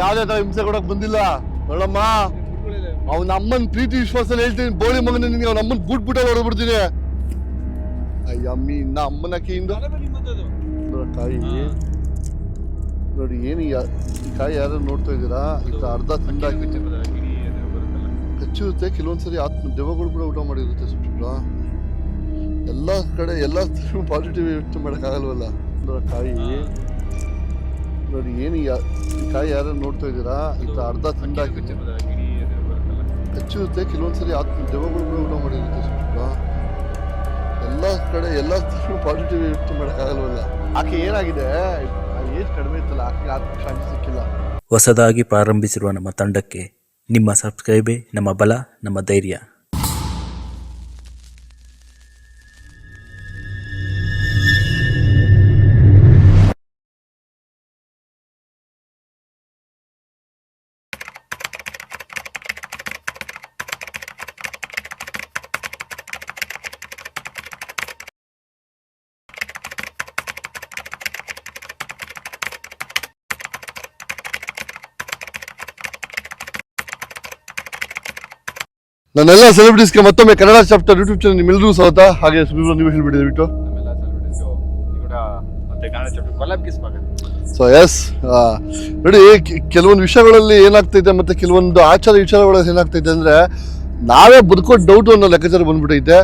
ಯಾವ್ದೇ ತರ ಹಿಂಸೆ ಕೊಡಕ್ ಬಂದಿಲ್ಲ ನೋಡಮ್ಮ. ಅವ್ನ ಅಮ್ಮನ್ ಪ್ರೀತಿ ವಿಶ್ವಾಸದಲ್ಲಿ ಹೇಳ್ತೀನಿ, ಬೋಳಿ ಮಗನ ನಿನ್ಗೆ ಅವ್ನ ಅಮ್ಮನ್ ಬಿಟ್ಬಿಟ್ಟು ಹೊರಬಿಡ್ತೀನಿ. ಅಯ್ಯಮ್ಮಿ ಇನ್ನ ಅಮ್ಮನ ಅಕ್ಕಿಯಿಂದ ಕಾಯಿ ನೋಡಿ. ಏನು ಈ ಕಾಯಿ ಯಾರು ನೋಡ್ತಾ ಇದ್ದೀರಾ? ಇದು ಅರ್ಧ ತಿಂದಾಕಿ ಕಚ್ಚಿರುತ್ತೆ. ಕೆಲವೊಂದ್ಸರಿ ದೆವ್ವಗಳು ಕೂಡ ಊಟ ಮಾಡಿರುತ್ತೆ. ಸುಟ್ಟು ಎಲ್ಲ ಕಡೆ ಎಲ್ಲ ಪಾಸಿಟಿವ್ ಯೋಚನೆ ಮಾಡೋಕ್ಕಾಗಲ್ವಲ್ಲ. ಕಾಯಿ ನೋಡಿ. ಏನು ಈ ಕಾಯಿ ಯಾರು ನೋಡ್ತಾ ಇದ್ದೀರಾ? ಇದು ಅರ್ಧ ತಿಂದಾಕಿ ಕಚ್ಚಿರುತ್ತೆ. ಕೆಲವೊಂದ್ಸರಿ ದೆವ್ವಗಳು ಕೂಡ ಊಟ ಮಾಡಿರುತ್ತೆ. ಸುಟ್ಟು ಎಲ್ಲ ಕಡೆ ಎಲ್ಲ ಪಾಸಿಟಿವ್ ಯೋಚನೆ ಮಾಡೋಕ್ಕಾಗಲ್ವಲ್ಲ. ಆಕೆ ಏನಾಗಿದೆ, ಏಜ್ ಕಡಿಮೆ ಇತ್ತಲ್ಲ, ಆಕೆ ಆತ್ಮಶಾಂತಿ ಸಿಕ್ಕಿಲ್ಲ. ಹೊಸದಾಗಿ ಪ್ರಾರಂಭಿಸಿರುವ ನಮ್ಮ ತಂಡಕ್ಕೆ ನಿಮ್ಮ ಸಬ್ಸ್ಕ್ರೈಬೇ ನಮ್ಮ ಬಲ, ನಮ್ಮ ಧೈರ್ಯ. ನನ್ನೆಲ್ಲ ಸೆಲೆಬ್ರಿಟೀಸ್ಗೆ ಮತ್ತೊಮ್ಮೆ ಕನ್ನಡ ಚಾಪ್ಟರ್ ಯೂಟ್ಯೂಬ್ ಚಾನಲ್ ನಿಮ್ಮೆಲ್ಲರೂ ಸ್ವಾಗತ. ಹಾಗೆ ಸುಬ್ರಹ್ಮಣ್ಯ ನೀವು ಹೇಳ್ಬಿಟ್ಟಿದೆ ಬಿಟ್ಟು. ಸೊ ಎಸ್ ನೋಡಿ, ಕೆಲವೊಂದು ವಿಷಯಗಳಲ್ಲಿ ಏನಾಗ್ತೈತೆ ಮತ್ತೆ ಕೆಲವೊಂದು ಆಚಾರ ವಿಚಾರಗಳಲ್ಲಿ ಏನಾಗ್ತೈತೆ ಅಂದ್ರೆ ನಾವೇ ಬದುಕೋದು ಡೌಟ್ ಅನ್ನೋ ಲೆಕ್ಕಾಚಾರ ಬಂದ್ಬಿಟ್ಟೈತೆ.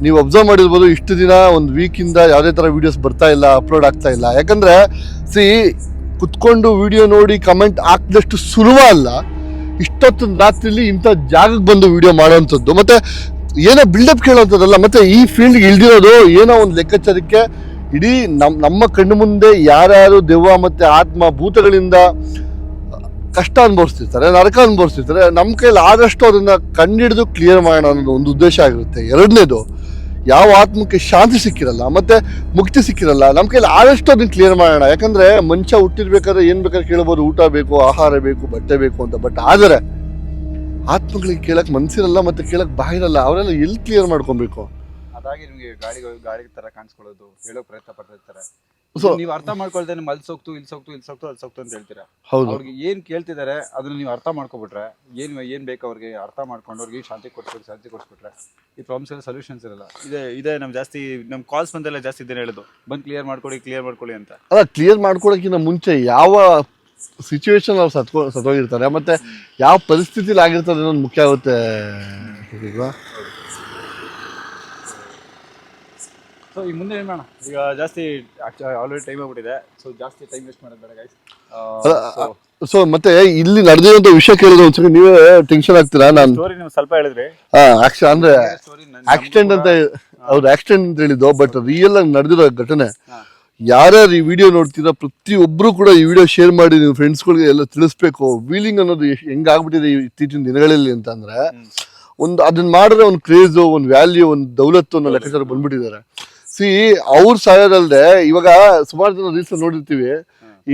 ನೀವು ಅಬ್ಸರ್ವ್ ಮಾಡಿರ್ಬೋದು, ಇಷ್ಟು ದಿನ ಒಂದು ವೀಕಿಂದ ಯಾವುದೇ ಥರ ವೀಡಿಯೋಸ್ ಬರ್ತಾ ಇಲ್ಲ, ಅಪ್ಲೋಡ್ ಆಗ್ತಾ ಇಲ್ಲ. ಯಾಕಂದ್ರೆ ಕುತ್ಕೊಂಡು ವಿಡಿಯೋ ನೋಡಿ ಕಮೆಂಟ್ ಹಾಕಿದಷ್ಟು ಸುಲಭ ಅಲ್ಲ ಇಷ್ಟೊತ್ತು ರಾತ್ರಿಲಿ ಇಂಥ ಜಾಗಕ್ಕೆ ಬಂದು ವಿಡಿಯೋ ಮಾಡೋವಂಥದ್ದು, ಮತ್ತೆ ಏನೋ ಬಿಲ್ಡಪ್ ಕೇಳೋವಂಥದ್ದಲ್ಲ. ಮತ್ತೆ ಈ ಫೀಲ್ಡ್ಗೆ ಇಳ್ದಿರೋದು ಏನೋ ಒಂದು ಲೆಕ್ಕಾಚಾರಕ್ಕೆ ಇಡೀ ನಮ್ಮ ಕಣ್ಣು ಮುಂದೆ ಯಾರ್ಯಾರು ದೆವ್ವ ಮತ್ತೆ ಆತ್ಮ ಭೂತಗಳಿಂದ ಕಷ್ಟ ಅನುಭವಿಸ್ತಿರ್ತಾರೆ, ನರಕ ಅನುಭವಿಸ್ತಿರ್ತಾರೆ, ನಮ್ಮ ಕೈಲಿ ಆದಷ್ಟು ಅದನ್ನ ಕಂಡಿಡಿದು ಕ್ಲಿಯರ್ ಮಾಡೋಣ ಅನ್ನೋದು ಒಂದು ಉದ್ದೇಶ ಆಗಿರುತ್ತೆ. ಎರಡನೇದು, ಯಾವ ಆತ್ಮಕ್ಕೆ ಶಾಂತಿ ಸಿಕ್ಕಿರಲ್ಲ ಮತ್ತೆ ಮುಕ್ತಿ ಸಿಕ್ಕಿರಲ್ಲ, ನಮ್ಮ ಕೈಲಿ ಆದಷ್ಟು ಅದನ್ನ ಕ್ಲಿಯರ್ ಮಾಡೋಣ. ಯಾಕಂದ್ರೆ ಮನುಷ್ಯ ಹುಟ್ಟಿರ್ಬೇಕಾದ್ರೆ ಏನ್ ಬೇಕಾದ್ರೆ ಕೇಳ್ಬೋದು, ಊಟ ಬೇಕು, ಆಹಾರ ಬೇಕು, ಬಟ್ಟೆ ಬೇಕು ಅಂತ. ಬಟ್ ಆದರೆ ಆತ್ಮಗಳಿಗೆ ಕೇಳಕ್ ಮನ್ಸಿರಲ್ಲ ಮತ್ತೆ ಕೇಳಕ್ ಬಾಯಿರಲ್ಲ. ಅವರೆಲ್ಲ ಎಲ್ಲಿ ಕ್ಲಿಯರ್ ಮಾಡ್ಕೊಬೇಕು? ಅದಾಗಿ ನಿಮ್ಗೆ ಗಾಡಿ ತರ ಕಾಣಿಸ್ಕೊಳ್ಳೋದು, ಹೇಳೋ ಪ್ರಯತ್ನ ಪಡ್ತಿರ್ತಾರೆ. ನೀವು ಅರ್ಥ ಮಾಡ್ಕೊಳ್ತೇನೆ ಮಲ್ಸೋಗ್ತು, ಇಲ್ಸೋಗ್ತು ಅಂತ ಹೇಳ್ತೀರಾ. ಅವ್ರಿಗೆ ಏನ್ ಕೇಳ್ತಿದ್ದಾರೆ ಅದನ್ನ ನೀವು ಅರ್ಥ ಮಾಡ್ಕೊಬಿಟ್ರೆ, ಏನ್ ಬೇಕು ಅವ್ರಿಗೆ ಅರ್ಥ ಮಾಡ್ಕೊಂಡು ಅವ್ರಿಗೆ ಶಾಂತಿ ಕೊಡ್ಸ್ಬಿಟ್ರೆ ಈ ಪ್ರಾಬ್ಲಮ್ಸ್ ಎಲ್ಲ ಸೊಲ್ಯೂಷನ್ಸ್ ಇರಲ್ಲ. ಇದೇ ನಮ್ ಜಾಸ್ತಿ ನಮ್ ಕಾಲ್ಸ್ ಬಂದೆಲ್ಲ ಜಾಸ್ತಿ ಇದೇನೆ ಹೇಳೋದು, ಬಂದ್ ಕ್ಲಿಯರ್ ಮಾಡ್ಕೊಳ್ಳಿ ಅಂತ. ಅಲ್ಲ, ಕ್ಲಿಯರ್ ಮಾಡ್ಕೊಳಕ್ಕಿಂತ ಮುಂಚೆ ಯಾವ ಸಿಚುವೇಶನ್ ಅವ್ರು ಸತ್ತೋಗಿರ್ತಾರೆ ಮತ್ತೆ ಯಾವ ಪರಿಸ್ಥಿತಿಲಿ ಆಗಿರ್ತಾರೆ ಅನ್ನೋದು ಮುಖ್ಯ ಆಗುತ್ತೆ. ಸೊ ಈಗ ಮುಂದೆ ಏನ್ ಮಾಡೋಣ? ಈಗ ಜಾಸ್ತಿ ಆಲ್ರೆಡಿ ಟೈಮ್ ಆಗ್ಬಿಟ್ಟಿದೆ, ಸೊ ಜಾಸ್ತಿ ಟೈಮ್ ವೇಸ್ಟ್ ಮಾಡೋದು ಬೇಡ ಗೈಸ್. ಸೊ ಮತ್ತೆ ಇಲ್ಲಿ ನಡೆದಿರುವಂತ ವಿಷಯ ಕೇಳಿದ್ರೆ ಒಂದ್ಸರಿ ನೀವೇ ಟೆನ್ಷನ್ ಆಗ್ತೀರಾ. ನಾನು ಸ್ಟೋರಿ ನೀವು ಸ್ವಲ್ಪ ಹೇಳಿದ್ರಿ, ಅಂದ್ರೆ ಆಕ್ಸಿಡೆಂಟ್ ಅಂತ. ಹೌದು, ಆಕ್ಸಿಡೆಂಟ್ ಅಂತ ಹೇಳಿದ್ದು, ಬಟ್ ರಿಯಲ್ ಆಗಿ ನಡೆದಿರೋ ಘಟನೆ. ಯಾರ್ಯಾರು ಈ ವಿಡಿಯೋ ನೋಡ್ತೀರಾ ಪ್ರತಿಯೊಬ್ರು ಕೂಡ ಈ ವಿಡಿಯೋ ಶೇರ್ ಮಾಡಿ ನೀವು ಫ್ರೆಂಡ್ಸ್ಗಳಿಗೆ ಎಲ್ಲ ತಿಳಿಸ್ಬೇಕು. ವೀಲಿಂಗ್ ಅನ್ನೋದು ಹೆಂಗಾಗ್ಬಿಟ್ಟಿದೆ ಇತ್ತೀಚಿನ ದಿನಗಳಲ್ಲಿ ಅಂತ ಅಂದ್ರೆ, ಅದನ್ನ ಮಾಡಿದ್ರೆ ಒಂದು ಕ್ರೇಜ್, ಒಂದು ವ್ಯಾಲ್ಯೂ, ಒಂದು ದೌಲತ್ತು ಅನ್ನೋ ಲೆಕ್ಕಾಚಾರ ಬಂದ್ಬಿಟ್ಟಿದ್ದಾರೆ. ಅವ್ರು ಸಾಯೋದಲ್ದೆ ಇವಾಗ ಸುಮಾರು ಜನ ರೀಲ್ಸ್ ನೋಡಿರ್ತೀವಿ,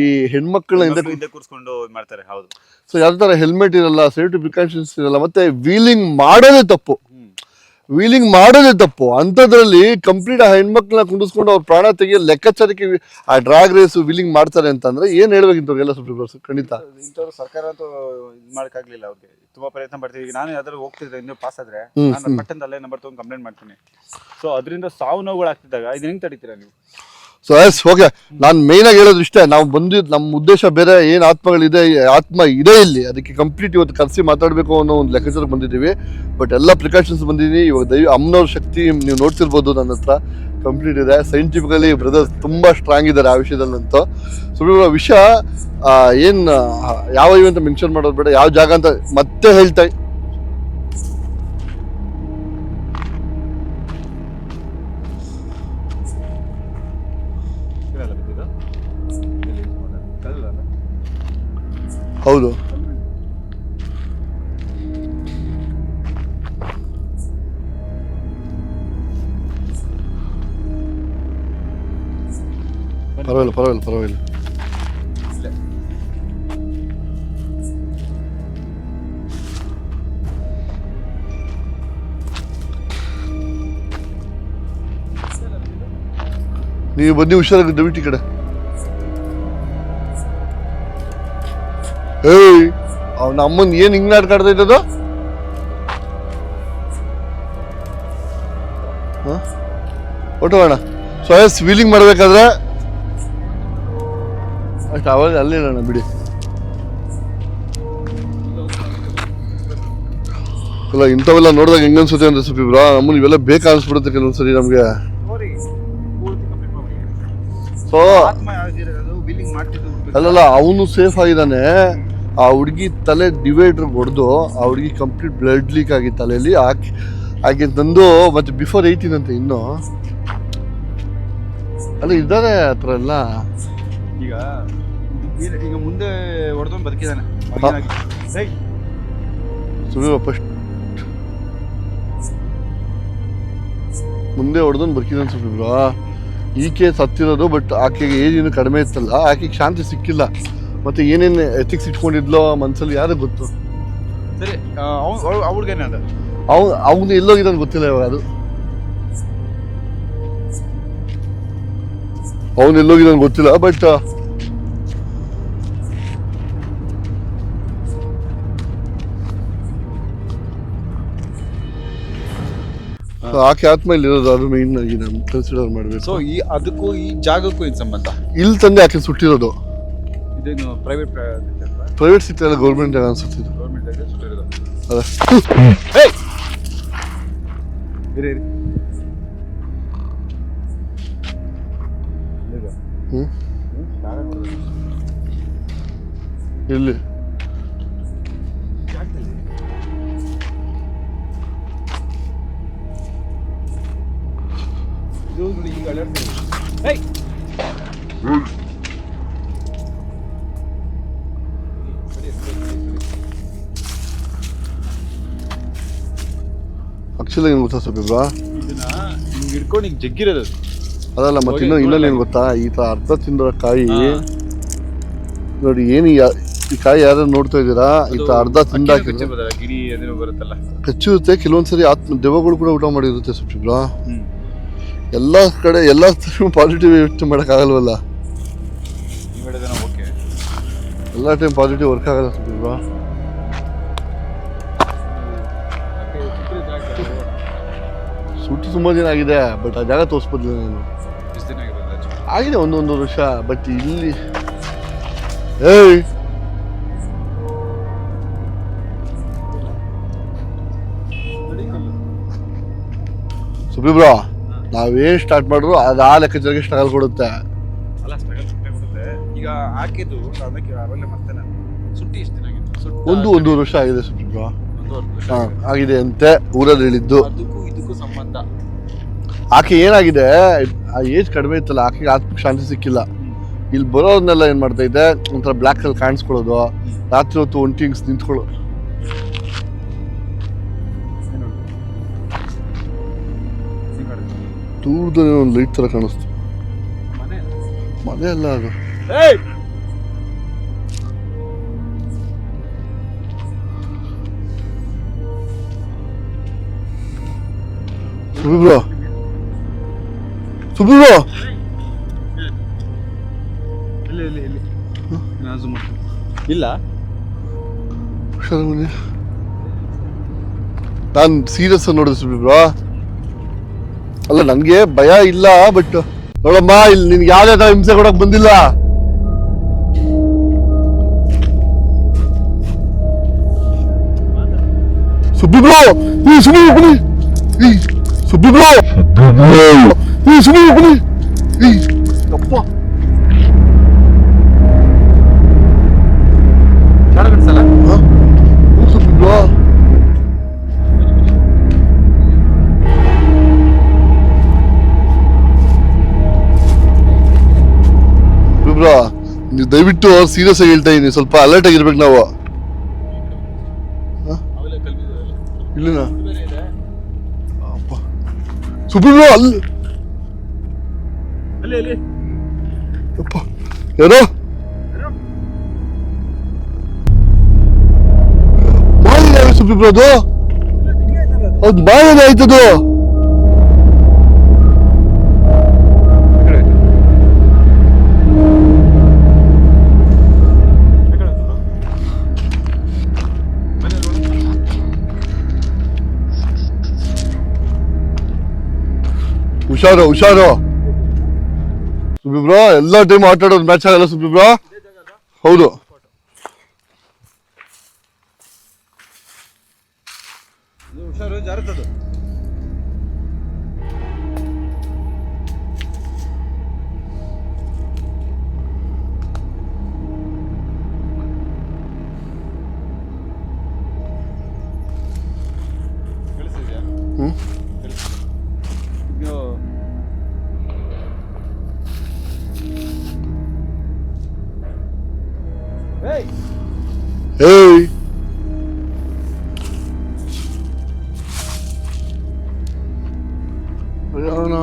ಈ ಹೆಣ್ಮಕ್ಳನ್ನ ಹಿಂದೆ ಕೂರಿಸ್ಕೊಂಡು ಮಾಡ್ತಾರೆ. ಹೌದು. ಸೊ ಯಾವ ತರ ಹೆಲ್ಮೆಟ್ ಇರಲ್ಲ, ಸೇಫ್ಟಿ ಪ್ರಿಕಾಷನ್ಸ್ ಇರಲ್ಲ, ಮತ್ತೆ ವೀಲಿಂಗ್ ಮಾಡೋದೇ ತಪ್ಪು. ಅಂಥದ್ರಲ್ಲಿ ಕಂಪ್ಲೀಟ್ ಆ ಹೆಣ್ಮಕ್ಳನ್ನ ಕುಂಡಿಸ್ಕೊಂಡು ಅವ್ರ ಪ್ರಾಣ ತೆಗಿಯೋ ಲೆಕ್ಕಾಚಾರಕ್ಕೆ ಆ ಡ್ರಾಗ್ ರೇಸ್ ವೀಲಿಂಗ್ ಮಾಡ್ತಾರೆ ಅಂತಂದ್ರೆ ಏನ್ ಹೇಳ್ಬೇಕಿಂತವ್ರಿಗೆಲ್ಲ ಖಂಡಿತ ಇಂಥವ್ರು ಸರ್ಕಾರ ಅಂತೂ ಇದು ಮಾಡಕ್ಕಾಗ್ಲಿಲ್ಲ. ಅವ್ರಿಗೆ ತುಂಬಾ ಪ್ರಯತ್ನ ಪಡ್ತೀವಿ. ಈಗ ನಾನು ಯಾವ್ದಾದ್ರು ಹೋಗ್ತಿದ್ರೆ ಇನ್ನೂ ಪಾಸ್ ಆದ್ರೆ ನಾನು ಪಟ್ಟಂತ ಅಲ್ಲೇ ನಂಬರ್ ತಗೊಂಡು ಕಂಪ್ಲೇಂಟ್ ಮಾಡ್ತೀನಿ. ಸೊ ಅದರಿಂದ ಸಾವು ನೋವುಗಳು ಆಗ್ತಿದ್ದಾಗ ಇದು ಹೆಂಗ್ ತಡೀತೀರಾ ನೀವು? ಸೊ ಎಸ್ ಓಕೆ, ನಾನು ಮೇನ್ ಆಗಿ ಹೇಳೋದು ಇಷ್ಟೇ. ನಾವು ಬಂದಿದ್ದು ನಮ್ಮ ಉದ್ದೇಶ ಬೇರೆ, ಏನ್ ಆತ್ಮಗಳಿದೆ, ಆತ್ಮ ಇದೆ ಇಲ್ಲಿ, ಅದಕ್ಕೆ ಕಂಪ್ಲೀಟ್ ಇವತ್ತು ಕರೆಸಿ ಮಾತಾಡಬೇಕು ಅನ್ನೋ ಒಂದು ಲೆಕ್ಕಾಚಾರ ಬಂದಿದ್ದೀವಿ. ಬಟ್ ಎಲ್ಲ ಪ್ರಿಕಾಷನ್ಸ್ ಬಂದಿದ್ದೀನಿ. ಇವಾಗ ಅಮ್ಮನವ್ರ ಶಕ್ತಿ ನೀವು ನೋಡ್ತಿರ್ಬೋದು, ನನ್ನ ಹತ್ರ ಕಂಪ್ಲೀಟ್ ಇದೆ. ಸೈಂಟಿಫಿಕಲಿ ಬ್ರದರ್ಸ್ ತುಂಬಾ ಸ್ಟ್ರಾಂಗ್ ಇದ್ದಾರೆ ಆ ವಿಷಯದಲ್ಲಂತೂ. ಸೊ ವಿಷಯ ಏನ್ ಯಾವ ಅಂತ ಮೆನ್ಷನ್ ಮಾಡೋದು ಬೇಡ, ಯಾವ ಜಾಗ ಅಂತ ಮತ್ತೆ ಹೇಳ್ತಾ ಹೌದು. ಪರವಾಗಿಲ್ಲ. ನೀವು ಬನ್ನಿ, ಹುಷಾರಾಗಿ ದಯವಿಟ್ಟು ಈ ಕಡೆ. ಏಯ್ ಅವ್ನ ಅಮ್ಮನ್ ಏನ್ ಹಿಂಗ್ ನಾಡ್ಕಾಡ್ತಾ ಇದ್ದದು? ಹೊಟ್ಟೋಣ ಸ್ವಯಸ್ ವೀಲಿಂಗ್ ಮಾಡ್ಬೇಕಾದ್ರೆ ಅಷ್ಟು ಅವಾಗ ಅಲ್ಲಿರೋಣ ಬಿಡಿ. ಅಲ್ಲ ಇಂಥವೆಲ್ಲ ನೋಡಿದಾಗ ಹೆಂಗ ಅನ್ಸುತ್ತೆ ಅಂದ್ರೆ ಸುಬ್ರಾ ನಮ್ಮನ್ನ ಇವೆಲ್ಲ ಬೇಕಾ ಅನ್ಸ್ಬಿಡುತ್ತೆ ಕೆಲವೊಂದ್ಸರಿ ನಮ್ಗೆ. ಸೊ ಅಲ್ಲಲ್ಲ ಅವನು ಸೇಫ್ ಆಗಿದ್ದಾನೆ. ಆ ಹುಡುಗಿ ತಲೆ ಡಿವೈಡರ್ ಹೊಡೆದು ಆ ಹುಡುಗಿ ಕಂಪ್ಲೀಟ್ ಬ್ಲಡ್ ಲೀಕ್ ಆಗಿ ತಲೆಯಲ್ಲಿ ಹಾಗೆ ತಂದು ಮತ್ತೆ ಬಿಫೋರ್ 18 ಅಂತ ಇನ್ನು ಅಲ್ಲ ಇದ್ದಾರೆ ಹತ್ರ ಎಲ್ಲ. ಈಗ ಮುಂದೆ ಹೊಡೆದವನು ಬದುಕಿದ್ದಾನೆ. ಫಸ್ಟ್ ಮುಂದೆ ಹೊಡೆದವನು ಬದುಕಿದ್ದಾನೆ ಸುಬ್ರಾ. ಈಕೆ ಸತ್ತಿರೋದು, ಬಟ್ ಆಕೆಗೆ ಏಜ್ ಏನು ಕಡಿಮೆ ಇತ್ತಲ್ಲ, ಆಕೆಗೆ ಶಾಂತಿ ಸಿಕ್ಕಿಲ್ಲ. ಮತ್ತೆ ಏನೇನು ಎಥಿಕ್ಸ್ ಇಟ್ಕೊಂಡಿದ್ಲೋ ಮನ್ಸಲ್ಲಿ ಯಾರು ಗೊತ್ತು. ಸರಿ ಅವ್ಳಿಗೇನೆ ಅದ ಅವನು ಎಲ್ಲೋಗಿದ್ದಾನೆ ಗೊತ್ತಿಲ್ಲ ಇವಾಗ. ಅದು ಅವನು ಎಲ್ಲೋಗಿದ್ದಾನೆ ಗೊತ್ತಿಲ್ಲ. ಬಟ್ ಆಕೆ ಆತ್ಮ ಇಲ್ಲಿ ಇರೋದು, ಅದು ಮೇನ್ ಆಗಿ ನಾವು ಕನ್ಸಿಡರ್ ಮಾಡ್ಬೇಕು. ಸೊ ಅದಕ್ಕೂ ಈ ಜಾಗಕ್ಕೂ ಏನು ಸಂಬಂಧ? ಇಲ್ಲಿ ತಂದೆ ಆಕೆ ಸುಟ್ಟಿರೋದು. ಇದೇನು ಪ್ರೈವೇಟ್ ಸಿಟಿ ಅಲ್ಲ, ಗೌರ್ಮೆಂಟ್ ಜಾಗ ಅನ್ಸುತ್ತೆ. ಗೌರ್ಮೆಂಟ್ ಜಾಗ ಸುಟ್ಟಿರೋದು. ಅದ ಇಲ್ಲಿ ಆಕ್ಚುಲಿ ಏನು ಗೊತ್ತಾ ಸುಬ್ರಾ, ಇದನ್ನ ಹಿಂಗೆ ಹಿಡ್ಕೊಂಡು ಹಿಂಗೆ ಜಗ್ಗಿರೋದು ಅದಲ್ಲ. ಮತ್ತೆ ಇನ್ನೊಂದು ಏನು ಗೊತ್ತಾ, ಈ ತರ ಅರ್ಧ ತಿಂದ ಕಾಯಿ ನೋಡಿ. ಏನು ಈ ಕಾಯಿ ಯಾರು ನೋಡ್ತಾ ಇದ್ದೀರಾ, ಈ ತರ ಅರ್ಧ ತಿಂದಾಕಿದ್ರೆ ಗಿರಿ ಅದೇನೋ ಬರುತ್ತಲ್ಲ, ಕಚ್ಚಿರುತ್ತೆ. ಕೆಲವೊಂದ್ಸರಿ ದೆವ್ವಗಳು ಕೂಡ ಊಟ ಮಾಡಿರುತ್ತೆ ಸುಬ್ರಾ. ಎಲ್ಲ ಕಡೆ ಎಲ್ಲ ಪಾಸಿಟಿವ್ ಯೋಚನೆ ಮಾಡೋಕ್ಕಾಗಲ್ವಲ್ಲ. ಎಲ್ಲ ಟೈಮ್ ಪಾಸಿಟಿವ್ ವರ್ಕ್ ಆಗಲ್ಲ ಸುಬ್ರಾ. ಸುಟ್ಟು ತುಂಬಾ ದಿನ ಆಗಿದೆ, ಬಟ್ ಆ ಜಾಗ ತೋರಿಸ್ಬೋದಿಲ್ಲ ನಾನು. ಆಗಿದೆ ಒಂದೊಂದು ವರ್ಷ. ಬಟ್ ಇಲ್ಲಿ ಏಯ್ ಸುಬ್ರಾ, ನಾವೇನ್ ಸ್ಟಾರ್ಟ್ ಮಾಡ್ರು ಅದು ಆ ಲೆಕ್ಕಾಚಾರಕ್ಕೆ ಸ್ಟ್ರಗಲ್ ಕೊಡುತ್ತೆ. ಈಗ ಹಾಕಿದ್ದು ಒಂದು ವರ್ಷ ಆಗಿದೆ ಸುಬ್ರಾ. ಆಗಿದೆ ಅಂತೆ ಊರಲ್ಲಿ ಹೇಳಿದ್ದು. ಇದಕ್ಕೂ ಸಂಬಂಧ. ಆಕೆ ಏನಾಗಿದೆ, ಆ ಏಜ್ ಕಡಿಮೆ ಇತ್ತಲ್ಲ, ಆಕೆಗೆ ಆತ್ಮಕ್ಕೆ ಶಾಂತಿ ಸಿಕ್ಕಿಲ್ಲ. ಇಲ್ಲಿ ಬರೋದನ್ನೆಲ್ಲ ಏನ್ ಮಾಡ್ತಾ ಇದೆ, ಒಂಥರ ಬ್ಲ್ಯಾಕ್ ಅಲ್ಲಿ ಕಾಣಿಸ್ಕೊಳ್ಳೋದು, ರಾತ್ರಿ ಹೊತ್ತು ಒಂಟಿ ಹಿಂಗ್ಸ್ ನಿಂತ್ಕೊಳ್ಳೋದು. ದೂರದಲ್ಲಿ ಒಂದು ಲೈಟ್ ತರ ಕಾಣಿಸ್ತು. ಮನೆ ಅಲ್ಲ ಅದು. ಸುಬ್ರಾ ಇಲ್ಲ, ನಾನು ಸೀರಿಯಸ್ ನೋಡಿದೆ ಸುಬ್ರಾ. ಅಲ್ಲ ನನ್ಗೆ ಭಯ ಇಲ್ಲ, ಬಟ್ ನೋಡಮ್ಮ ಇಲ್ಲಿ ನಿನ್ಗೆ ಯಾವ್ದೇ ತರ ಹಿಂಸೆ ಕೊಡಕ್ ಬಂದಿಲ್ಲ. ಸುಬ್ರಾ ನೀವು ದಯವಿಟ್ಟು ಸೀರಿಯಸ್ ಆಗಿ ಹೇಳ್ತಾ ಇದೀನಿ, ಸ್ವಲ್ಪ ಅಲರ್ಟ್ ಆಗಿರ್ಬೇಕು ನಾವು. ಇಲ್ಲಿನ ಸುಬ್ರಾ ಅಲ್ಲಿ ಏನೋ ಮಾಯ ಸುಬ್ರಾ, ಅದು ಮಾಯನೇ ಆಯ್ತದು. ಹುಷಾರು ಹುಷಾರು ಸುಬ್ಬಿ ಬ್ರೋ, ಎಲ್ಲ ಟೈಮ್ ಆಟ ಆಡೋದು ಮ್ಯಾಚ್ ಆಗಲ್ಲ ಸುಬ್ಬಿ ಬ್ರೋ. ಹೌದು ಹುಷಾರು, ಜಾರತ್ತದು. ಕೇಳಿಸ್ತಿದ್ಯಾ? ಇದು ಏಯ್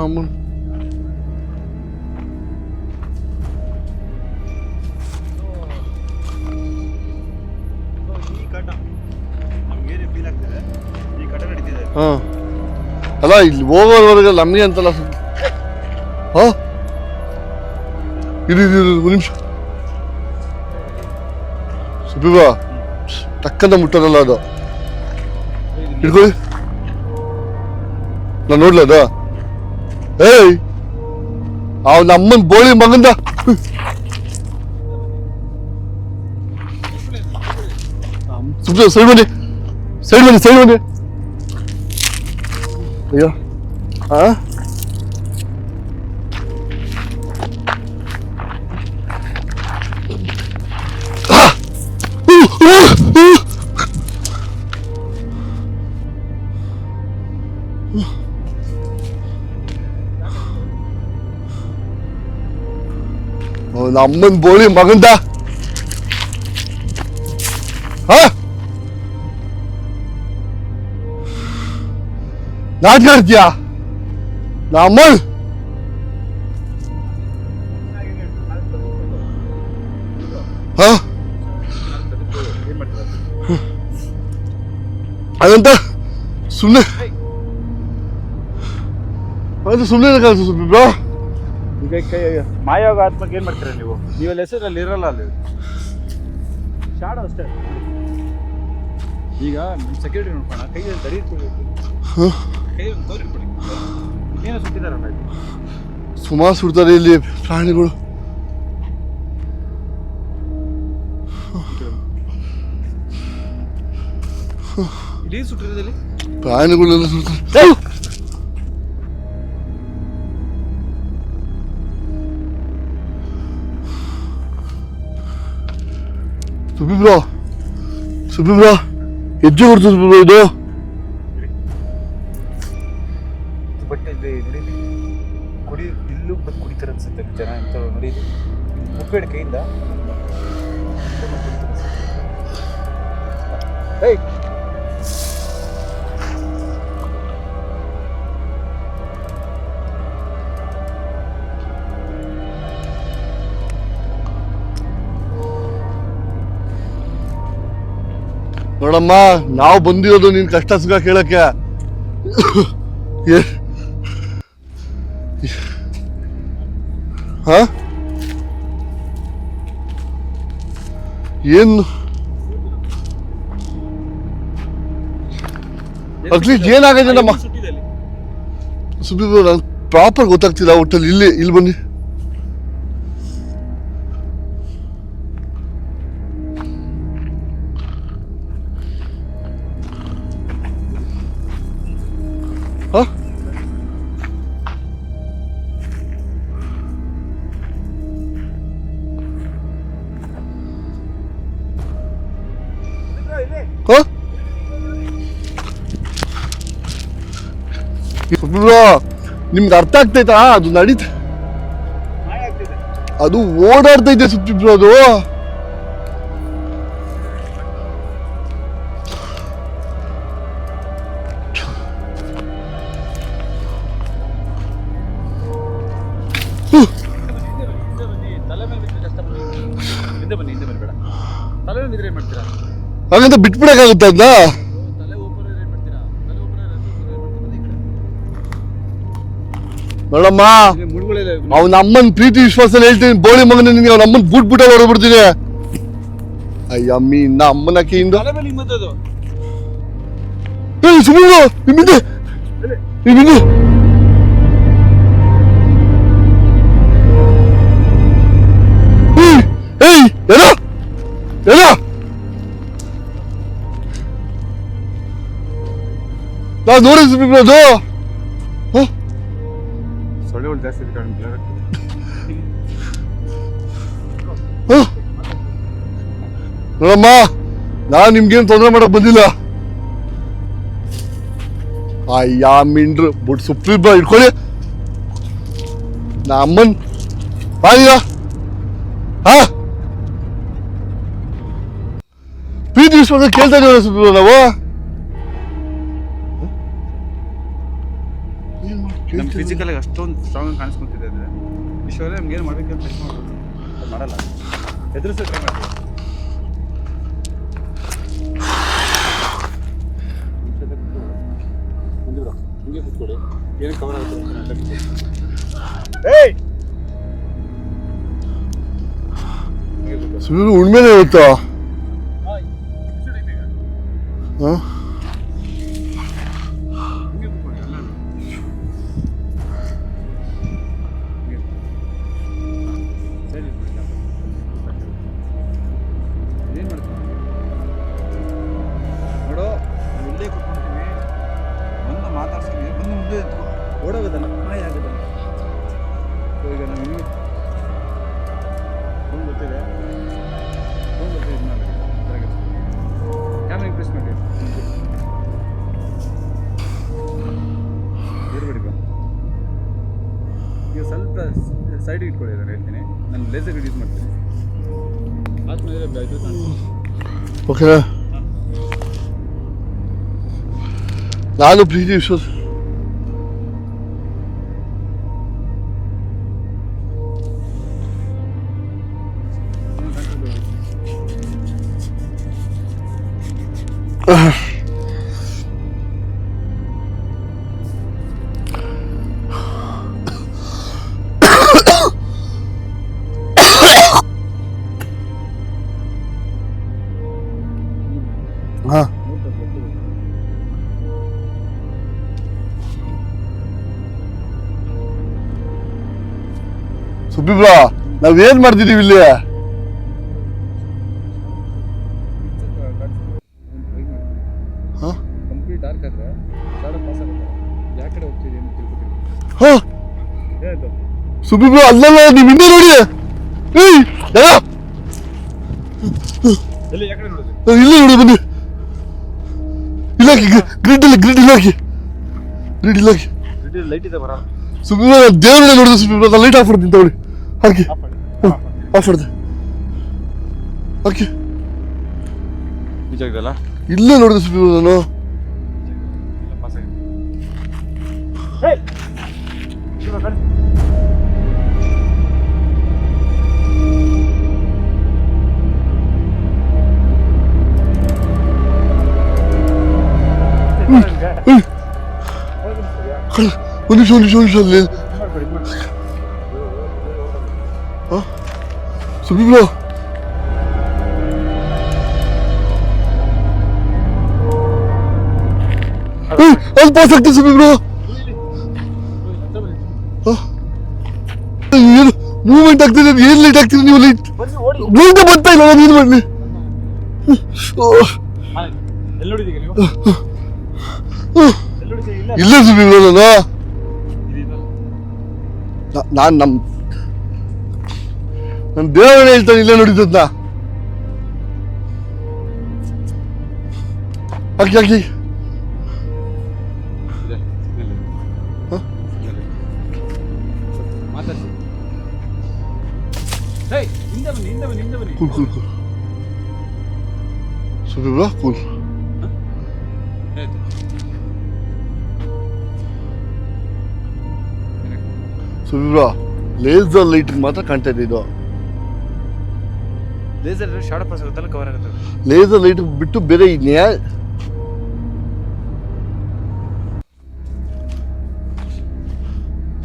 ಅಮ್ಮನ್ ಈ ಕಟ ನಮ್ಗೇನು ಫೀಲ್ ಆಗ್ತದೆ, ಈ ಕಟ ನಡೀತಿದೆ. ಹಾ ಅಲ್ಲ ಇಲ್ಲಿ ಹೋಗೋವರೆಗೆ ನಮಗೆ ಅಂತಲ್ಲ. ಹಾ ಇರು ಒಂದು ನಿಮಿಷ ಸುಬ್ಬಿ ಟಕ್ಕಂತ ಮುಟ್ಟೋದಲ್ಲ ಅದು. ಹಿಡ್ಕೊಳ್ಳಿ, ನಾನು ನೋಡ್ಲ ಅದು. ಏಯ್ ಅವ್ನ ಅಮ್ಮನ್ ಬೋಳಿ ಮಗಂದ. ಸುಬ್ಬಿ ಸೈಡ್ ಬನ್ನಿ, ಸೈಡ್ ಬನ್ನಿ, ಸೈಡ್ ಬನ್ನಿ. ಅಯ್ಯೋ ಆ ಅಮ್ಮನ್ ಬೋಳಿ ಮಗಂದ. ನಾಟಕ ಆಡ್ತೀಯಾ ನಮ್ಮನ್? ಅದಂತ ಸುಮ್ಮನೆ ಸುಮ್ಮನೆ ಬ್ರೋ. ಮಾಯೋಗ ಆತ್ಮಕ್ಕೆ ಏನ್ ಮಾಡ್ತೀರಾ ನೀವು? ನೀವೆಲ್ಲ ಹೆಸರಲ್ಲಿ ಇರಲ್ಲ ಅಲ್ಲಿ, ಶಾಡೋ ಅಷ್ಟೇ. ಈಗ ಸೆಕ್ಯೂರಿಟಿ ನೋಡ್ಕೋಣ, ಕೈಯಲ್ಲಿ ತಡಿ ಇಟ್ಕೊಳ್ಬೇಕು, ಕೈಯಲ್ಲಿ ತೋರಿ ಇಟ್ಕೊಳ್ಳಿ. ಏನೋ ಸುತ್ತಿದಾರಲ್ಲ, ಸುಮಾರು ಸುಡ್ತಾರೆ ಇಲ್ಲಿ ಪ್ರಾಣಿಗಳು. ಇಡೀ ಸುಟ್ಟಿರೋದಲ್ಲಿ ಪ್ರಾಣಿಗಳೆಲ್ಲ ಸುಡ್ತಾರೆ. ಸುಬ್ಬಿ ಬ್ರೋ ಹೆಜ್ಜೆ ಕೊಡ್ತು ಸುಬ್ಬಿ ಬ್ರೋ. ಇದು ಬಟ್ ಇಲ್ಲಿ ನೋಡಿ, ಕುಡಿ ಇಲ್ಲೂ ಬಂದು ಕುಡಿತಾರೆ ಅನ್ಸುತ್ತೆ ಜನ ಅಂತ ನೋಡಿ. ಮುಪ್ಪೇಡ ಕೈಯಿಂದ ಏಯ್ ನೋಡಮ್ಮ, ನಾವು ಬಂದಿರೋದು ನಿನ್ ಕಷ್ಟ ಸುಖ ಕೇಳಕ್ಕೆ. ಹ ಏನು ಅಟ್ಲೀಸ್ಟ್ ಏನಾಗಿದೆ ನಮ್ಮ ಸುಬ್ಬಿ ನಂಗೆ ಪ್ರಾಪರ್ ಗೊತ್ತಾಗ್ತಿಲ್ಲ ಒಟ್ಟಲ್ಲಿ. ಇಲ್ಲಿ ಬನ್ನಿ. ಹ ನಿಮ್ಗೆ ಅರ್ಥ ಆಗ್ತೈತಾ? ಅದು ನಡೀತ, ಅದು ಓಡಾಡ್ತೈತೆ ಸುತ್ತಿಬ್ರು. ಅದು ಹಾಗಂತ ಬಿಟ್ಬಿಡಕ್ಕಾಗುತ್ತ ಅದ್ನ? ನೋಡಮ್ಮ, ಅವ್ನ ಅಮ್ಮನ್ ಪ್ರೀತಿ ವಿಶ್ವಾಸ ಹೇಳ್ತೀನಿ, ಬೋಳಿ ಮಗನ ನಿನ್ಗೆ ಅವ್ನ ಅಮ್ಮನ್ ಬೂಟ್ ಬೂಟ ಹೊರಬಿಡ್ತೀನಿ. ಅಯ್ಯಮ್ಮಿ ಇನ್ನ ಅಮ್ಮನ ಕೈಯಿಂದ ಸುಮ್ಮನೆ ಏನೋ ಏನೋ ನಾವು ನೋಡಿದ್ವಿ ಸುಬ್ಬಿಬ್ರು ಅದು ಸೊಳ್ಳೆಗಳು ಜಾಸ್ತಿ ನೋಡಮ್ಮ, ನಾನು ನಿಮ್ಗೇನು ತೊಂದರೆ ಮಾಡಕ್ ಬಂದಿಲ್ಲ. ಅಯ್ಯ ಮಿಂಡ್ರು ಬಿಟ್ಟು ಸುಪ್ರೀಬ್ರ ಇಟ್ಕೊಳ್ಳಿ. ನಾ ಅಮ್ಮನ್ ಬಾಯಿಲ್ಲ ಪ್ರೀತಿ ವಿಶ್ವಾಸ ಕೇಳ್ತಾ ಇದೀವಿ ಸುಬ್ರೀಬ್ರ ನಾವು. ನಮ್ಮ ಫಿಸಿಕಲ್ ಆಗಿ ಅಷ್ಟೊಂದು ಸ್ಟ್ರಾಂಗ್ ಆಗಿ ಕಾಣಿಸ್ಕೊಂತಿದೆ ಅಂದ್ರೆ ವಿಶ್ವರೇ ನಮ್ಗೆ ಏನು ಮಾಡ್ಬೇಕಂತ ಪ್ರಶ್ನೆ ಮಾಡಲ್ಲ, ಎದುರಿಸೋ ಟ್ರೈ ಮಾಡ್ತೀವಿ. ಹಿಂಗೆ ಕೂತ್ಕೊಳ್ಳಿ, ಏನು ಕವರ್ ಆಗುತ್ತೆ. ಸುಬ್ರೀಬ್ರ ಉಣ್ಮೇಲೆ ಇವತ್ತು ಓಡೋಗೋದಲ್ಲ, ಮಾಯ ಆಗೋದಲ್ಲ. ಈಗ ನಾವು ಫೋನ್ ಗೊತ್ತಿದೆ, ಕ್ಯಾಮ್ರಾ ಇಂಪ್ರೆಸ್ ಮಾಡಿ ಇರ್ಬೇಡಿ ಬಾ. ಈಗ ಸ್ವಲ್ಪ ಸೈಡಿಗೆ ಇಟ್ಕೊಳ್ಳಿ, ನಾನು ಹೇಳ್ತೀನಿ. ನಾನು ಲೇಸರ್ ಯೂಸ್ ಮಾಡ್ತೀನಿ. ಓಕೆ, ನಾನು ಪ್ರೀತಿ ವಿಶ್ವಾಸ ಸುಬ್ಬಿಬ್ರ ನಾವೇನ್ ಮಾಡ್ತಿದೀವಿ ಇಲ್ಲಿ? ಕಂಪ್ಲೀಟ್ ಡಾರ್ಕ್ ಆದ್ರೆ ಶಾಡೋ ಪಾಸ್ ಆಗುತ್ತೆ. ಯಾವ ಕಡೆ ಹೋಗ್ತಿದೆ ಅಂತ ತಿಳ್ಕೊತೀವಿ. ಸುಬ್ಬಿಬ್ರ ಅಲ್ಲಲ್ಲ, ನೀವು ಹಿಂದೆ ನೋಡಿ. ಎಲ್ಲಿ ಯಾವ ಕಡೆ ನೋಡಿದ್ರಿ? ಇಲ್ಲ ನೋಡಿ, ಬನ್ನಿ. ಇಲ್ಲಾಕಿ ಗ್ರಿಡ್ ಇಲ್ಲ, ಗ್ರಿಡ್ ಇಲ್ಲಾಕಿ, ಗ್ರಿಡ್ ಇಲ್ಲಾಕಿ. ಲೈಟ್ ಇದೆ ಬರ. ಸುಬ್ಬಿಬ್ರ ದೇವರೇ ನೋಡಿದ್ರೆ ಸುಬ್ಬಿಬ್ರ ನಾನು ಲೈಟ್ ಆಫ್ ಮಾಡ್ತೀನಿ ತಗೊಳ್ಳಿ. ಹಾಕಿ ಆಫ್ ಮಾಡಿದೆ. ಓಕೆ, ನಿಜ ಇದೆಲ್ಲ ಇಲ್ಲೇ ನೋಡಿದೆ ಸುಬ್ಬಿಬ್ರ ನಾನು. ಪಾಸ್ ಆಗಿದೆ. ಒಂದು ನಿಮಿಷ ಅಲ್ಲಿ ಸುಬ್ಬಿಬ್ರ ಅಲ್ಲಿ ಪಾಸ್ ಆಗ್ತದೆ ಸುಬ್ಬಿಬ್ರ. ಏನು ಮೂವ್ಮೆಂಟ್ ಆಗ್ತಿದೆ, ಏನ್ ಲೇಟ್ ಆಗ್ತಿದೆ? ನೀವು ಲೈಟ್ ಮುಂದೆ ಬರ್ತಾ ಇಲ್ಲ, ನಾನು ಏನ್ ಮಾಡಲಿ? ಇಲ್ಲ ಸುಬ್ಬಿಬ್ರ ನಾನು ನನ್ನ ದೇವರೇ ಹೇಳ್ತಾನೆ, ಇಲ್ಲೇ ನೋಡಿದ್ದನ್ನ. ಹಾಕಿ ಹಾಕಿ ಕೂಲ್ ಕೂಲ್ ಕೂಲ್ ಸುಬ್ಬಿಬ್ರ ಕೂಲ್. ಸುಬ್ಬಿಬ್ರ ಲೇಸರ್ ಲೈಟ್ ಮಾತ್ರ ಕಾಣ್ತಾ ಇದೆ ಇದು. ಲೇಸರ್ ಶಾಡೋ ಪಾಸ್ ಆಗುತ್ತಲ್ಲ, ಕವರ್ ಆಗುತ್ತೆ. ಲೇಸರ್ ಲೈಟ್ ಬಿಟ್ಟು ಬೇರೆ ಇದೆಯಾ?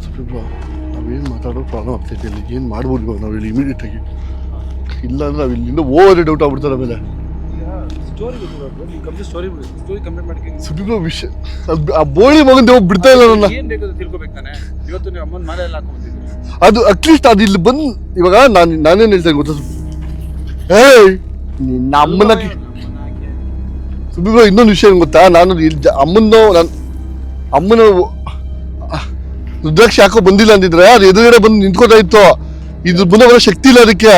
ಸುಬ್ಬಿಬ್ರ ನಾವೇನು ಮಾತಾಡೋ ಪ್ರಾಬ್ಲಮ್ ಆಗ್ತೈತೆ ಇಲ್ಲಿ. ಏನು ಮಾಡ್ಬೋದು ಇವಾಗ ನಾವು ಇಲ್ಲಿ ಇಮಿಡಿಯೇಟ್ ಆಗಿ? ಇಲ್ಲ ಅಂದ್ರೆ ನಾವು ಇಲ್ಲಿಂದ ಓವರ್ ಡೌಟ್ ಆಗ್ಬಿಡ್ತಾರೆ ಆಮೇಲೆ. ಸ್ಟೋರಿ ಕಂಪ್ಲೀಟ್ ಮಾಡಿ ಸುಬ್ಬಿಬ್ರ ವಿಷಯ ಆ ಬೋಳಿ ಮಗನ್ ದೇವ್ ಬಿಡ್ತಾ ಇಲ್ಲ ನನ್ನ. ಏನ್ ಬೇಕು ತಿಳ್ಕೊಬೇಕು ತಾನೆ. ಇವತ್ತು ನೀವು ಅಮ್ಮನ ಮಾಲೆ ಎಲ್ಲ ಹಾಕೊಂಡ್ಬಂದಿದ್ದೀರಿ. ಅದು ಅಟ್ಲೀಸ್ಟ್ ಅದು ಇಲ್ಲಿ ಬಂದು ಇವಾಗ ನಾನೇನು ಹೇಳ್ತೇನೆ ಗೊತ್ತಾ ಏಯ್ ನಿನ್ನ ಅಮ್ಮನ ಸುಬ್ಬಿಬ್ರೋ ಇನ್ನೊಂದು ವಿಷಯ ಏನ್ ಗೊತ್ತಾ, ನಾನು ಅಮ್ಮನ ರುದ್ರಾಕ್ಷಿ ಹಾಕೋ ಬಂದಿಲ್ಲ ಅಂದಿದ್ರೆ ಅದು ಎದುರುಗಡೆ ಬಂದು ನಿಂತ್ಕೋತಾ ಇತ್ತು. ಇದ್ರ ಮುಂದೆ ಬರೋ ಶಕ್ತಿ ಇಲ್ಲ ಅದಕ್ಕೆ.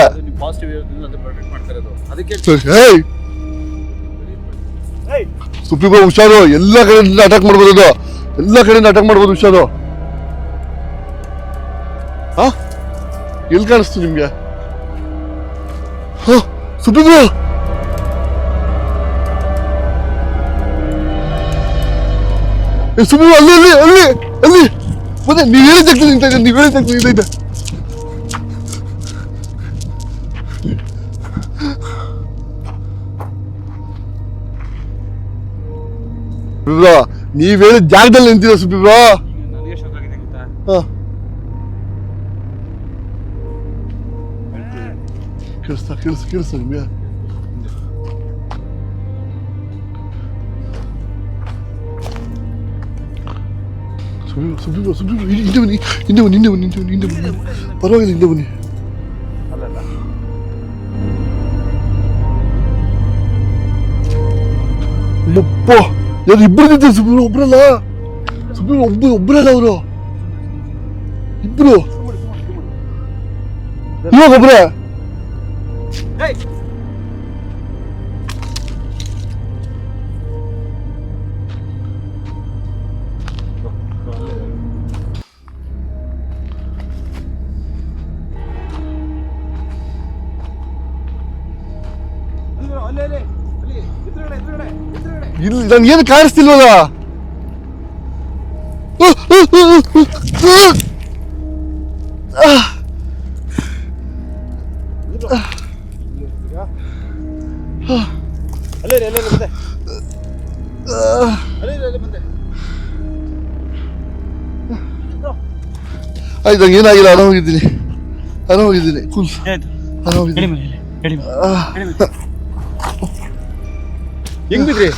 ಸುಬ್ಬಿಬ್ರೋ ಹುಷಾರು, ಎಲ್ಲ ಕಡೆಯಿಂದ ಅಟ್ಯಾಕ್ ಮಾಡ್ಬೋದು ಅದು, ಎಲ್ಲ ಕಡೆಯಿಂದ ಅಟ್ಯಾಕ್ ಮಾಡ್ಬೋದು, ಹುಷಾರು. ಹಾ ಎಲ್ಲಿ ಕಾಣಿಸ್ತು ನಿಮ್ಗೆ? ಸುಬ್ಬಿಬ್ರೋ ಸುಬ್ಬಿಬ್ರೋ ಅಲ್ಲಿ ಅಲ್ಲಿ ಅಲ್ಲಿ ಅಲ್ಲಿ ಮತ್ತೆ ನೀವ್ ಹೇಳಿದ್ದಕ್ಕೆ ನಿಂತ ಇದೆ, ನೀವ್ ಹೇಳಿದ್ದಕ್ಕೆ ನಿಂತೈತೆ. ಸುಬ್ಬಿಬ್ರೋ ನೀವ್ ಹೇಳಿದ ಜಾಗದಲ್ಲಿ ನಿಂತಿರೋ ಸುಬ್ಬಿಬ್ರೋ. ಕೇಳಿಸ್ತಾ ನಿಮ್ಗೆ? ಸುಬ್ಬಿಬ್ರೋ ಹಿಂದೆ ಬನ್ನಿ ಪರವಾಗಿಲ್ಲ, ಹಿಂದೆ ಬನ್ನಿ. ಯಪ್ಪ ಯಾರು ಇಬ್ಬರು ನಿಂತ ಸುಬ್ಬಿಬ್ರೋ, ಒಬ್ರಲ್ಲ ಸುಬ್ಬಿಬ್ರೋ, ಒಬ್ರಲ್ಲ ಅವರು ಇಬ್ರು, ಇವಾಗ ಒಬ್ರೆ. ಇಲ್ಲಿ ನನ್ಗೇನು ಕಾಣಿಸ್ತಿಲ್ವಲ್ಲ. ಆಯ್ತು ನಂಗೆ ಏನಾಗಿಲ್ಲ, ಆರಾಮಾಗಿದ್ದೀನಿ ಕೂಲ್ ಆರಾಮಾಗಿದ್ದೀನಿ. ಹೆಂಗ್ ಬಿದ್ರಿ?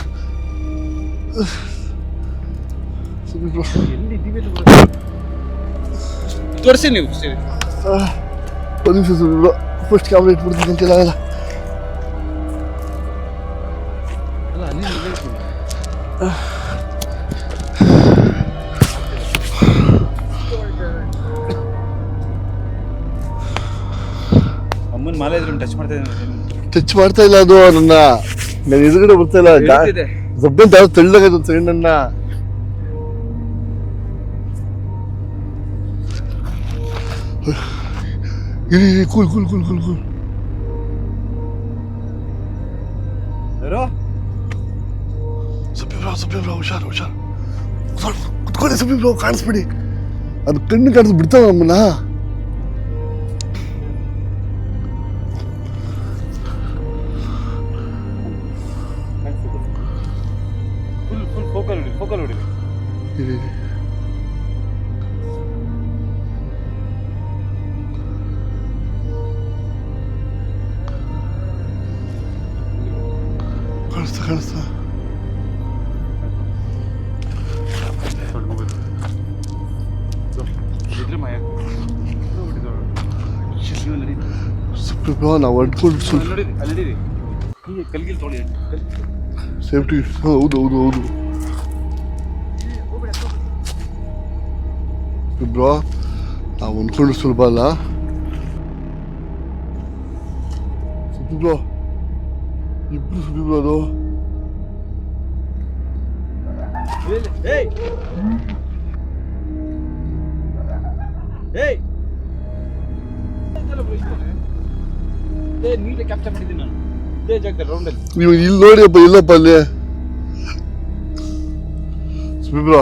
ತೋರಿಸಿ ನೀವು ಒಂದು ನಿಮಿಷ ಸುಬ್ಬಿಬ್ರೋ, ಫಸ್ಟ್ ಕ್ಯಾಮ್ರಾ ಇಟ್ಬಿಡ್ತೀನಿ ಅಂತೆಲ್ಲ ಆಗಲ್ಲ. ಅಮ್ಮನ ಮಾಲೆ ಇದ್ರೆ ಟಚ್ ಮಾಡ್ತಾ ಇಲ್ಲ, ಅದು ನನ್ನ ಎದುರುಗಡೆ ಬರ್ತಾ ಇಲ್ಲ. ಜಬ್ಬಂತ ತೆಳ್ಳಗದು ಸೆಕೆಂಡನ್ನ. ಇರಿ ಕೂಲ್ ಸುಬ್ಬಿಬ್ರೋ ಹುಷಾರು ಕುತ್ಕೊಳ್ಳಿ ಸುಬ್ಬಿಬ್ರೋ, ಕಾಣಿಸ್ಬಿಡಿ. ಅದು ಕಣ್ಣು ಕಾಣಿಸ್ ಬಿಡ್ತಾವ ನಮ್ಮನ್ನ. ಫೋಕಲ್ ಹೊಡಿ. ಕಾಣಿಸ್ತಾ ಸುಬ್ಬಿಬ್ರೋ ನಾವು ಅಡ್ಕೊಂಡು ಸೇಫ್ಟಿ. ಹೌದು ಬ್ರೋ ನಾವು ಅಂದ್ಕೊಂಡು ಸುಲಭ ಅಲ್ಲ ಸುಬ್ಬಿಬ್ರೋ, ಇಬ್ರು ಸುಬ್ಬಿಬ್ರೋ ಅದು. ಕ್ಯಾಪ್ಚರ್ ಮಾಡಿದ್ದೀನಿ ನಾನು ಇದೇ ಜಾಗದಲ್ಲಿ ರೌಂಡಲ್ಲಿ. ನೀವು ಇಲ್ಲಿ ನೋಡಿಯಪ್ಪ, ಇಲ್ಲಪ್ಪ ಅಲ್ಲಿ ಸುಬ್ಬಿಬ್ರೋ.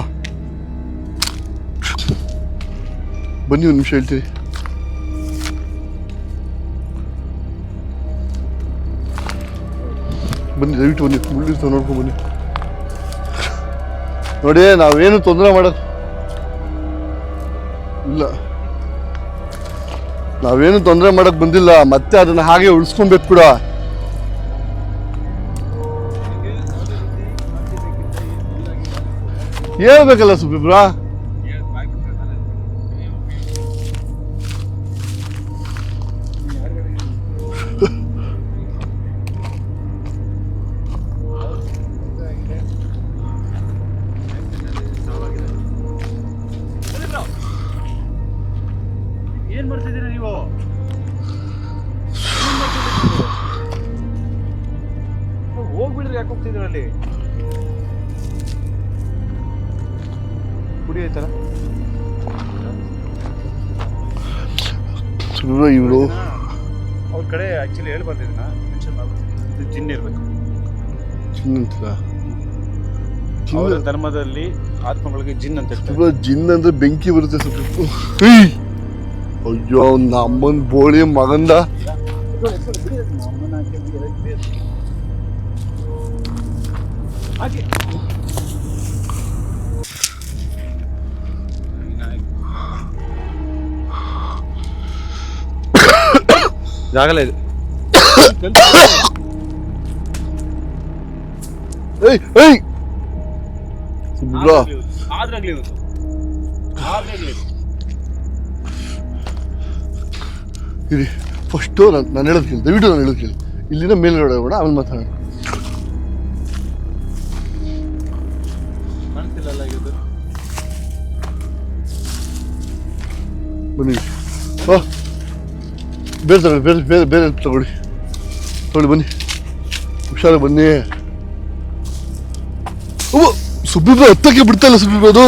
ಬನ್ನಿ ಒಂದು ನಿಮಿಷ ಹೇಳ್ತೀವಿ. ಬನ್ನಿ ದಯವಿಟ್ಟು ಬನ್ನಿ, ಮುಳ್ಳಿರ್ತಾವೆ ನೋಡ್ಕೊಂಡು ಬನ್ನಿ. ನೋಡಿ ನಾವೇನು ತೊಂದರೆ ಮಾಡಕ್ ಇಲ್ಲ, ನಾವೇನು ತೊಂದರೆ ಮಾಡಕ್ ಬಂದಿಲ್ಲ. ಮತ್ತೆ ಅದನ್ನ ಹಾಗೆ ಉಳಿಸ್ಕೊಬೇಕು ಕೂಡ. ಹೇಳ್ಬೇಕಲ್ಲ ಸುಬ್ಬಿಬ್ರಾ. ಇದರಲ್ಲಿ ಕುಡಿ ಆಯ್ತಲ್ಲ ಇವರು ಅವ್ರ ಕಡೆ ಆಕ್ಚುಲಿ ಹೇಳಿ ಬಂದಿದ್ದೀನ ಮೆನ್ಷನ್ ಮಾಡ್ಬಿಡ್ತೀನಿ ಇದು ಜಿನ್ ಇರ್ಬೇಕು. ಅವರ ಧರ್ಮದಲ್ಲಿ ಆತ್ಮಗಳಿಗೆ ಜಿನ್ ಅಂತ ಹೇಳ್ತಾರೆ. ಜಿನ್ ಅಂದ್ರೆ ಬೆಂಕಿ ಬರುತ್ತೆ ಸ್ವಲ್ಪ. ಅಯ್ಯೋ ಅವ್ನ ಅಮ್ಮನ ಬೋಳಿ ಮಗಂದ ಜಾಗಲೇ ಇದು. ಏಯ್ ಏಯ್ ಇರಿ ಫಸ್ಟು ನಾನು ಹೇಳೋದು ಕೇಳಿ, ದಯವಿಟ್ಟು ನಾನು ಹೇಳೋದು ಕೇಳಿ. ಇಲ್ಲಿಂದ ಮೇಲ್ಗಡೆ ಬೇಡ, ಆಮೇಲೆ ಮಾತಾಡೋಣ. ಬನ್ನಿ ಬೇರೆ ತಗೊಳ್ಳಿ, ಬೇರೆ ಬೇರೆ ಬೇರೆ ತಗೊಳ್ಳಿ ಬನ್ನಿ, ಹುಷಾರಾಗಿ ಬನ್ನಿ. ಸುಬ್ಬಿಬ್ರು ಹತ್ತಕ್ಕೆ ಬಿಡ್ತಾ ಇಲ್ಲ ಸುಬ್ಬಿಬ್ರು ಅದು.